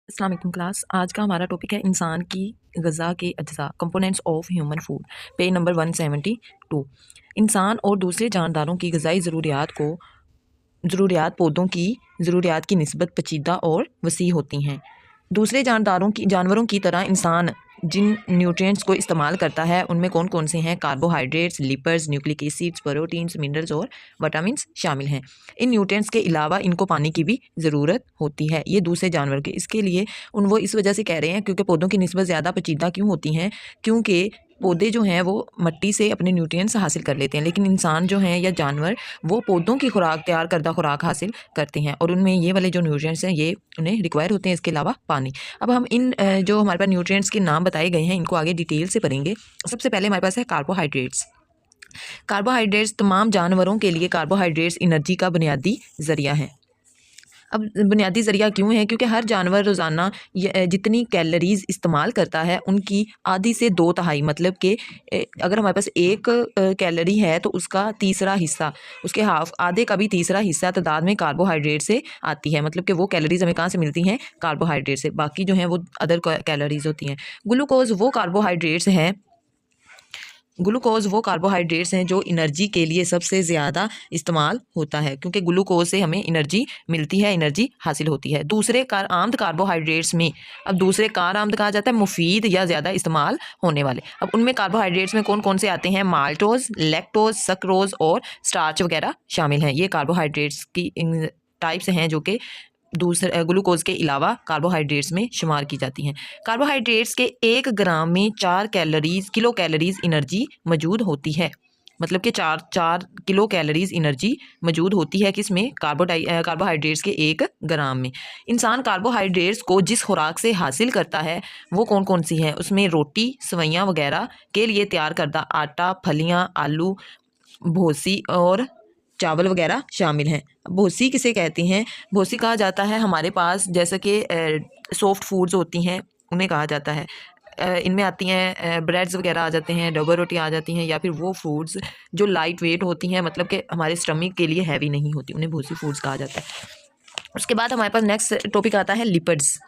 अस्सलाम वालेकुम क्लास। आज का हमारा टॉपिक है इंसान की ग़िज़ा के अज्जा components of human food, page number 172। इंसान और दूसरे जानदारों की ग़िज़ाई ज़रूरियात पौधों की ज़रूरियात की निस्बत पेचीदा और वसी होती हैं। दूसरे जानवरों की तरह इंसान जिन न्यूट्रिएंट्स को इस्तेमाल करता है उनमें कौन कौन से हैं? Carbohydrates, lipids, nucleic acids, proteins, minerals और विटामिन्स शामिल हैं। इन न्यूट्रिएंट्स के अलावा इनको पानी की भी ज़रूरत होती है। ये दूसरे जानवर के इसके लिए वो इस वजह से कह रहे हैं क्योंकि पौधों की निस्बत ज़्यादा पेचीदा क्यों होती हैं? क्योंकि पौधे जो हैं वो मिट्टी से अपने न्यूट्रिएंट्स हासिल कर लेते हैं, लेकिन इंसान जो हैं या जानवर वो पौधों की खुराक, तैयार करदा खुराक हासिल करते हैं और उनमें ये वाले जो न्यूट्रिएंट्स हैं ये उन्हें रिक्वायर होते हैं, इसके अलावा पानी। अब हम इन जो हमारे पास न्यूट्रिएंट्स के नाम बताए गए हैं इनको आगे डिटेल से पढ़ेंगे। सबसे पहले हमारे पास है कार्बोहाइड्रेट्स। कार्बोहाइड्रेट्स तमाम जानवरों के लिए कार्बोहाइड्रेट्स एनर्जी का बुनियादी ज़रिया है। अब बुनियादी ज़रिया क्यों है? क्योंकि हर जानवर रोज़ाना जितनी कैलोरीज़ इस्तेमाल करता है उनकी आधी से 2/3 मतलब कि अगर हमारे पास एक कैलोरी है तो उसका तीसरा हिस्सा, उसके हाफ आधे का भी तीसरा हिस्सा तादाद में कार्बोहाइड्रेट से आती है। मतलब कि वो कैलोरीज़ हमें कहाँ से मिलती हैं? कार्बोहाइड्रेट से। बाकी जो हैं वो अदर कैलोरीज़ होती हैं। ग्लूकोज़ वो कार्बोहाइड्रेट्स हैं जो एनर्जी के लिए सबसे ज़्यादा इस्तेमाल होता है, क्योंकि ग्लूकोज से हमें एनर्जी मिलती है, एनर्जी हासिल होती है। आमद कार्बोहाइड्रेट्स में, अब दूसरे आमद कहा जाता है मुफीद या ज़्यादा इस्तेमाल होने वाले। अब उनमें कार्बोहाइड्रेट्स में कौन कौन से आते हैं? माल्टोज, लैक्टोज, सक्रोज और स्टार्च वगैरह शामिल हैं। ये कार्बोहाइड्रेट्स की टाइप्स हैं जो कि दूसरे ग्लूकोज के अलावा कार्बोहाइड्रेट्स में शुमार की जाती हैं। कार्बोहाइड्रेट्स के 1 ग्राम में 4 किलो कैलोरीज एनर्जी मौजूद होती है। मतलब कि 4 किलो कैलोरीज एनर्जी मौजूद होती है किसमें? कार्बोहाइड्रेट्स के 1 ग्राम में। इंसान कार्बोहाइड्रेट्स को जिस खुराक से हासिल करता है वो कौन कौन सी हैं? उसमें रोटी, सवैयाँ वगैरह के लिए तैयार करदा आटा, फलियाँ, आलू, भूसी और चावल वगैरह शामिल हैं। भूसी किसे कहते हैं? भूसी कहा जाता है हमारे पास जैसे कि सॉफ्ट फूड्स होती हैं उन्हें कहा जाता है। इनमें आती हैं ब्रेड्स वगैरह आ जाते हैं, डबल रोटी आ जाती हैं, या फिर वो फूड्स जो लाइट वेट होती हैं, मतलब कि हमारे स्टमक के लिए हैवी नहीं होती, उन्हें भूसी फूड्स कहा जाता है। उसके बाद हमारे पास नेक्स्ट टॉपिक आता है लिपिड्स।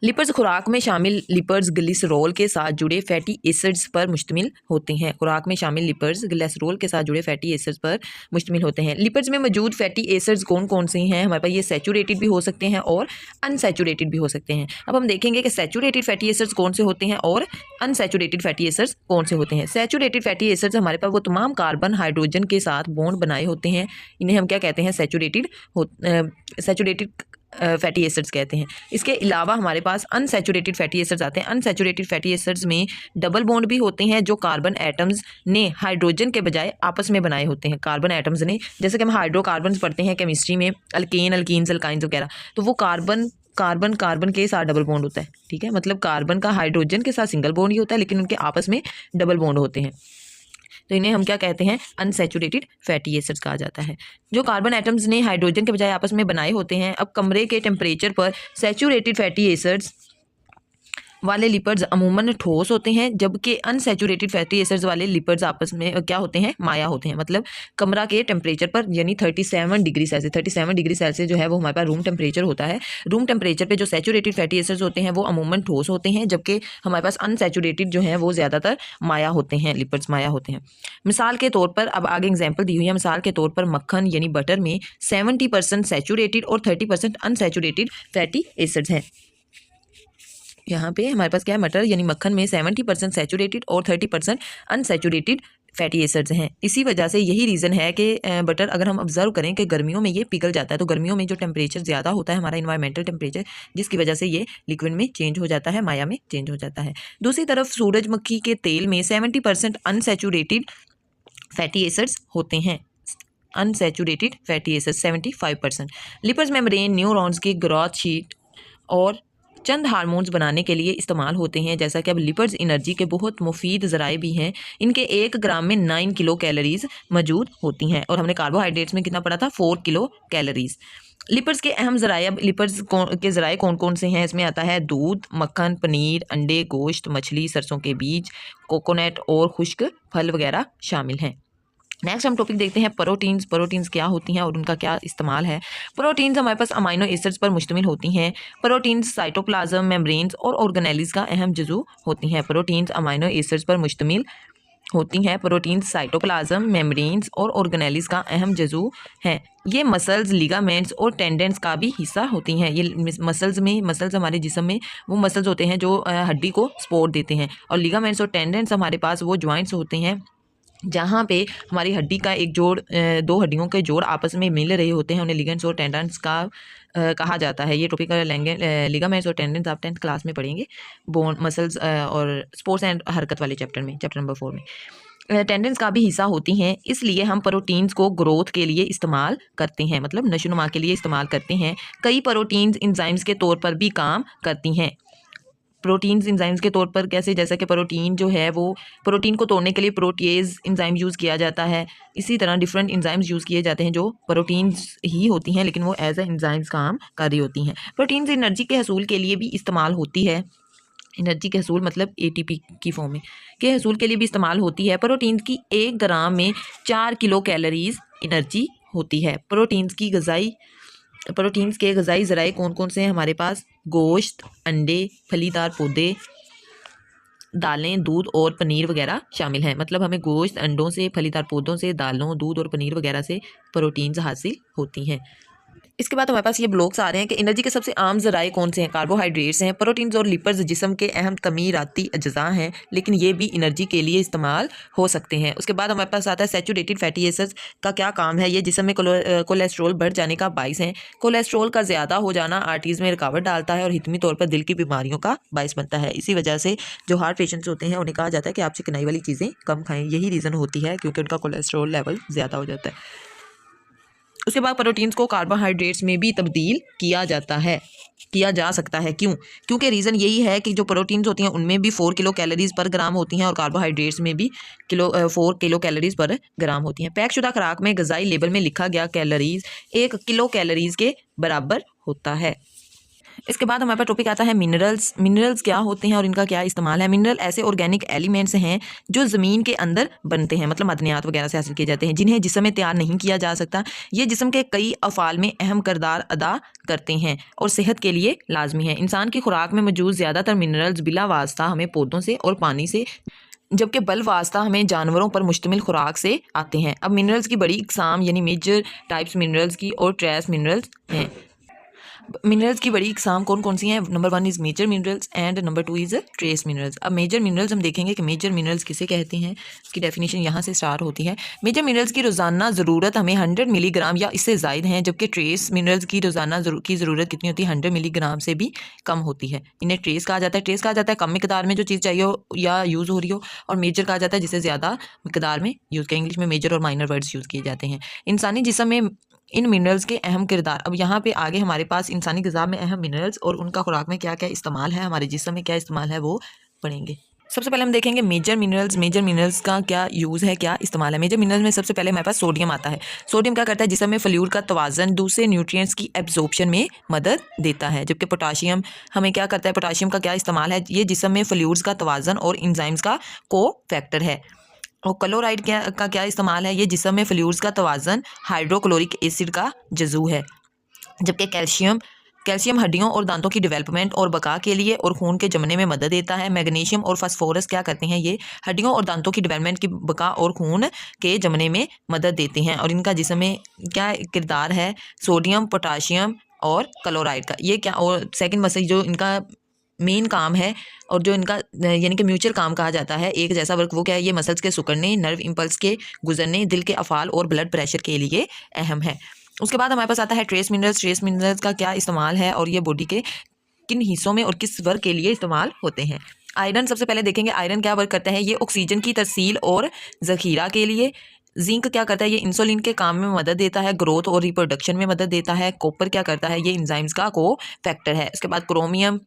लिपिड्स खुराक में शामिल लिपिड्स ग्लिसरॉल के साथ जुड़े फैटी एसिड्स पर मुश्तमिल होते हैं। खुराक में शामिल लिपिड्स ग्लिसरॉल के साथ जुड़े फैटी एसिड्स पर मुश्तमिल होते हैं। लिपिड्स में मौजूद फैटी एसिड्स कौन कौन से हैं? हमारे पास ये सैचुरेटेड भी हो सकते हैं और अनसैचुरेटेड भी हो सकते हैं। अब हम देखेंगे कि सैचुरेटेड फैटी एसिड्स कौन से होते हैं और अनसैचुरेटेड फैटी एसिड्स कौन से होते हैं। सैचुरेटेड फैटी एसिड्स हमारे पास वो तमाम कार्बन हाइड्रोजन के साथ बॉन्ड बनाए होते हैं, इन्हें हम क्या कहते हैं? सैचुरेटेड फैटी एसिड्स कहते हैं। इसके अलावा हमारे पास अनसैचुरेटेड फैटी एसिड्स आते हैं। अनसैचुरेटेड फैटी एसिड्स में डबल बॉन्ड भी होते हैं जो कार्बन एटम्स ने हाइड्रोजन के बजाय आपस में बनाए होते हैं। कार्बन एटम्स ने, जैसे कि हम हाइड्रोकार्बन पढ़ते हैं केमिस्ट्री में, अल्केन, अल्कीन्स, अल्काइंस वगैरह, तो वो कार्बन के साथ डबल बॉन्ड होता है। ठीक है, मतलब कार्बन का हाइड्रोजन के साथ सिंगल बॉन्ड ही होता है, लेकिन उनके आपस में डबल बॉन्ड होते हैं, तो इन्हें हम क्या कहते हैं? अनसैचुरेटेड फैटी एसिड्स कहा जाता है। जो कार्बन एटम्स ने हाइड्रोजन के बजाय आपस में बनाए होते हैं। अब कमरे के टेम्परेचर पर सैचुरेटेड फैटी एसिड्स वाले लिपिड्स अमूमन ठोस होते हैं, जबकि अनसैचुरेटेड फैटी एसिड्स वाले लिपिड्स आपस में क्या होते हैं? माया होते हैं। मतलब कमरा के टेम्परेचर पर, यानी 37 डिग्री सेल्सियस जो है वो हमारे पास रूम टेम्परेचर होता है। रूम टेम्परेचर पे जो सैचुरेटेड फैटी एसिड्स होते हैं वो अमूमन ठोस होते हैं, जबकि हमारे पास अनसैचुरेटेड जो है वो ज़्यादातर माया होते हैं, लिपिड्स माया होते हैं। मिसाल के तौर पर, अब आगे एग्जाम्पल दी हुई है, मिसाल के तौर पर मक्खन यानी बटर में 70% सैचुरेटेड और 30% अनसैचुरेटेड फैटी एसिड्स हैं। यहाँ पे हमारे पास क्या है? मटर यानी मक्खन में 70% सैचुरेटेड और 30% अनसैचुरेटेड फैटी एसिड्स हैं। इसी वजह से यही रीज़न है कि बटर, अगर हम ऑब्जर्व करें कि गर्मियों में ये पिघल जाता है, तो गर्मियों में जो टेम्परेचर ज़्यादा होता है हमारा इन्वायरमेंटल टेम्परेचर, जिसकी वजह से ये लिक्विड में चेंज हो जाता है, माया में चेंज हो जाता है। दूसरी तरफ सूरजमुखी के तेल में 70% अनसैचुरेटेड फैटी एसिड्स होते हैं। Unsaturated fatty acids 75%। Lipids membrane neurons की ग्रोथ शीट और चंद हार्मोन्स बनाने के लिए इस्तेमाल होते हैं। जैसा कि अब लिपिड्स एनर्जी के बहुत मुफीद ज़राए भी हैं। इनके 1 ग्राम में 9 किलो कैलोरीज मौजूद होती हैं, और हमने कार्बोहाइड्रेट्स में कितना पढ़ा था? 4 किलो कैलोरीज। लिपिड्स के अहम ज़राए, अब लिपिड्स के ज़राए कौन कौन से हैं? इसमें आता है दूध, मक्खन, पनीर, अंडे, गोश्त, मछली, सरसों के बीज, कोकोनट और खुश्क फल वगैरह शामिल हैं। नेक्स्ट हम टॉपिक देखते हैं प्रोटीन्स। प्रोटीन्स क्या होती हैं और उनका क्या इस्तेमाल है। प्रोटीन्स हमारे पास अमाइनो एसिड्स पर मुश्तमिल होती हैं। प्रोटीन्स साइटोप्लाज्म, मेम्ब्रेन्स और ऑर्गेनेल्स का अहम जुज़ू होती हैं। प्रोटीन्स अमाइनो एसिड्स पर मुश्तमिल होती हैं। प्रोटीन्स साइटोप्लाज्म, मेम्ब्रेन्स और ऑर्गेनेल्स का अहम जुज़ू हैं। ये मसल्स, लिगामेंट्स और टेंडेंस का भी हिस्सा होती हैं। ये मसल्स हमारे जिस्म में वो मसल्स होते हैं जो हड्डी को सपोर्ट देते हैं, और लिगामेंट्स और टेंडेंस हमारे पास वो जॉइंट्स होते हैं जहाँ पे हमारी हड्डी का एक जोड़, दो हड्डियों के जोड़ आपस में मिल रहे होते हैं, उन्हें लिगेंड्स और टेंडेंस का कहा जाता है। ये टॉपिक लिगामेंट्स और टेंडेंस आप 10th क्लास में पढ़ेंगे, बोन, मसल्स और स्पोर्ट्स एंड हरकत वाले चैप्टर में, चैप्टर नंबर 4 में। टेंडेंस का भी हिस्सा होती हैं, इसलिए हम प्रोटीन्स को ग्रोथ के लिए इस्तेमाल करते हैं, मतलब नशोनुमा के लिए इस्तेमाल करते हैं। कई प्रोटीन्स इंजाइम्स के तौर पर भी काम करती हैं। प्रोटीन्स इंजाइम्स के तौर पर कैसे, जैसा कि प्रोटीन जो है वो प्रोटीन को तोड़ने के लिए प्रोटीएज इंजाइम यूज़ किया जाता है। इसी तरह डिफरेंट इंजाइम्स यूज़ किए जाते हैं जो प्रोटीन्स ही होती हैं, लेकिन वो एज ए इंजाइम्स काम कर रही होती हैं। प्रोटीन्स एनर्जी के हसूल के लिए भी इस्तेमाल होती है। एनर्जी के हसूल मतलब एटीपी की फॉर्म में के हसूल के लिए भी इस्तेमाल होती है। प्रोटीन्स की 1 ग्राम में 4 किलो कैलोरीज एनर्जी होती है। प्रोटीन्स के ग़ज़ाई ज़राए कौन कौन से हैं हमारे पास? गोश्त, अंडे, फलीदार पौधे, दालें, दूध और पनीर वगैरह शामिल हैं। मतलब हमें गोश्त, अंडों से, फलीदार पौधों से, दालों, दूध और पनीर वगैरह से प्रोटीन्स हासिल होती हैं। इसके बाद हमारे पास ये ब्लॉक्स आ रहे हैं कि एनर्जी के सबसे आम ज़राए कौन से हैं। कार्बोहाइड्रेट्स हैं। प्रोटीन्स और लिपिड्स जिस्म के अहम तमीराती अज्जा हैं, लेकिन ये भी एनर्जी के लिए इस्तेमाल हो सकते हैं। उसके बाद हमारे पास आता है सैचुरेटेड फैटी एसिड्स का क्या काम है। ये जिस्म में कोलेस्ट्रॉल बढ़ जाने का बाइस है। कोलेस्ट्रॉल का ज़्यादा हो जाना आर्टरीज़ में रुकावट डालता है और हितमी तौर पर दिल की बीमारियों का बाइस बनता है। इसी वजह से जो हार्ट पेशेंट्स होते हैं उन्हें कहा जाता है कि आप चिकनाई वाली चीज़ें कम खाएँ। यही रीज़न होती है, क्योंकि उनका कोलेस्ट्रॉल लेवल ज़्यादा हो जाता है। उसके बाद प्रोटीन्स को कार्बोहाइड्रेट्स में भी तब्दील किया जा सकता है। क्यों? क्योंकि रीज़न यही है कि जो प्रोटीन्स होती हैं उनमें भी 4 किलो कैलोरीज पर ग्राम होती हैं और कार्बोहाइड्रेट्स में भी 4 किलो कैलोरीज पर ग्राम होती हैं। पैकशुदा खुराक में ग़ज़ाई लेबल में लिखा गया कैलोरीज 1 किलो कैलोरीज के बराबर होता है। इसके बाद हमारे पास टॉपिक आता है मिनरल्स। मिनरल्स क्या होते हैं और इनका क्या इस्तेमाल है। मिनरल ऐसे ऑर्गेनिक एलिमेंट्स हैं जो ज़मीन के अंदर बनते हैं, मतलब मदनियात वगैरह से हासिल किए जाते हैं, जिन्हें जिस्म में तैयार नहीं किया जा सकता। ये जिस्म के कई अफ़ाल में अहम किरदार अदा करते हैं और सेहत के लिए लाजमी है। इंसान की खुराक में मौजूद ज़्यादातर मिनरल्स बिला वास्ता हमें पौधों से और पानी से, जबकि बल वास्ता हमें जानवरों पर मुश्तमिल खुराक से आते हैं। अब मिनरल्स की बड़ी इकसाम यानी मेजर टाइप्स मिनरल्स की और ट्रेस मिनरल्स हैं। मिनरल्स की बड़ी इकसाम कौन कौन सी हैं? Number 1 is major minerals and number 2 is trace minerals. अब मेजर मिनरल्स हम देखेंगे कि मेजर मिनरल्स किसे कहते हैं। इसकी डेफिनेशन यहाँ से स्टार्ट होती है। मेजर मिनरल्स की रोज़ाना ज़रूरत हमें 100 मिलीग्राम या इससे ज़ायद है, जबकि ट्रेस मिनरल्स की रोज़ाना की ज़रूरत कितनी होती है? 100 मिलीग्राम से भी कम होती है। इन्हें ट्रेस कहा जाता है। ट्रेस कहा जाता है कम मिकदार में जो चीज़ चाहिए हो या यूज़ हो रही हो, और मेजर कहा जाता है जिसे ज़्यादा मिकदार में यूज़ किया। इंग्लिश में मेजर और माइनर वर्ड्स यूज़ किए जाते हैं। इंसानी जिस्म में इन मिनरल्स के अहम किरदार। अब यहाँ पे आगे हमारे पास इंसानी ग़िज़ा में अहम मिनरल्स और उनका खुराक में क्या क्या इस्तेमाल है, हमारे जिस्म में क्या इस्तेमाल है, वो पढ़ेंगे। सबसे पहले हम देखेंगे मेजर मिनरल्स। मेजर मिनरल्स का क्या यूज़ है, क्या इस्तेमाल है। मेजर मिनरल्स में सबसे पहले हमारे पास सोडियम आता है। सोडियम क्या करता है? जिस्म में फ्लूइड का तवाज़न, दूसरे न्यूट्रिएंट्स की एब्जॉर्प्शन में मदद देता है। जबकि पोटाशियम हमें क्या करता है? पोटाशियम का क्या इस्तेमाल है? ये जिस्म में फ्लूइड्स का तवाज़न और एंजाइम्स का को फैक्टर है। और क्लोराइड का क्या इस्तेमाल है? ये जिस्म में फ्लूइड्स का तवाज़न, हाइड्रोक्लोरिक एसिड का जज़ू है। जबकि कैल्शियम हड्डियों और दांतों की डेवलपमेंट और बका के लिए और खून के जमने में मदद देता है। मैग्नीशियम और फास्फोरस क्या करते हैं? ये हड्डियों और दांतों की डेवलपमेंट की बका और खून के जमने में मदद देते हैं। और इनका जिस्म में क्या किरदार है? सोडियम, पोटाशियम और क्लोराइड का। ये क्या, और सेकेंड मसल जो इनका मेन काम है और जो इनका यानी कि म्यूचुअल काम कहा जाता है, एक जैसा वर्क, वो क्या है? ये मसल्स के सिकुड़ने, नर्व इम्पल्स के गुजरने, दिल के अफ़ाल और ब्लड प्रेशर के लिए अहम है। उसके बाद हमारे पास आता है ट्रेस मिनरल्स। ट्रेस मिनरल्स का क्या इस्तेमाल है और ये बॉडी के किन हिस्सों में और किस वर्क के लिए इस्तेमाल होते हैं। आयरन सबसे पहले देखेंगे। आयरन क्या वर्क करता है? ये ऑक्सीजन की तरसील और ज़ख़ीरा के लिए। जिंक क्या करता है? ये इंसुलिन के काम में मदद देता है, ग्रोथ और रिप्रोडक्शन में मदद देता है। कॉपर क्या करता है? ये एंजाइम्स का को फैक्टर है। उसके बाद क्रोमियम,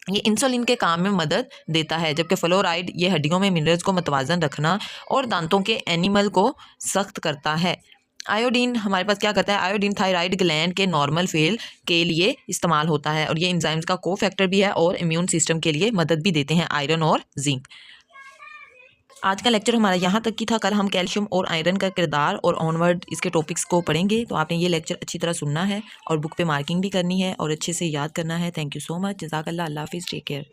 ये इंसुलिन के काम में मदद देता है। जबकि फ्लोराइड ये हड्डियों में मिनरल्स को मतवाजन रखना और दांतों के एनिमल को सख्त करता है। आयोडीन हमारे पास क्या करता है? आयोडीन थायराइड ग्लैंड के नॉर्मल फेल के लिए इस्तेमाल होता है और ये एंजाइम्स का को फैक्टर भी है और इम्यून सिस्टम के लिए मदद भी देते हैं, आयरन और जिंक। आज का लेक्चर हमारा यहाँ तक की था। कल हम कैल्शियम और आयरन का किरदार और ऑनवर्ड इसके टॉपिक्स को पढ़ेंगे। तो आपने ये लेक्चर अच्छी तरह सुनना है और बुक पे मार्किंग भी करनी है और अच्छे से याद करना है। Thank you so much. जज़ाकल्लाह। अल्लाह हाफिज़। Take care.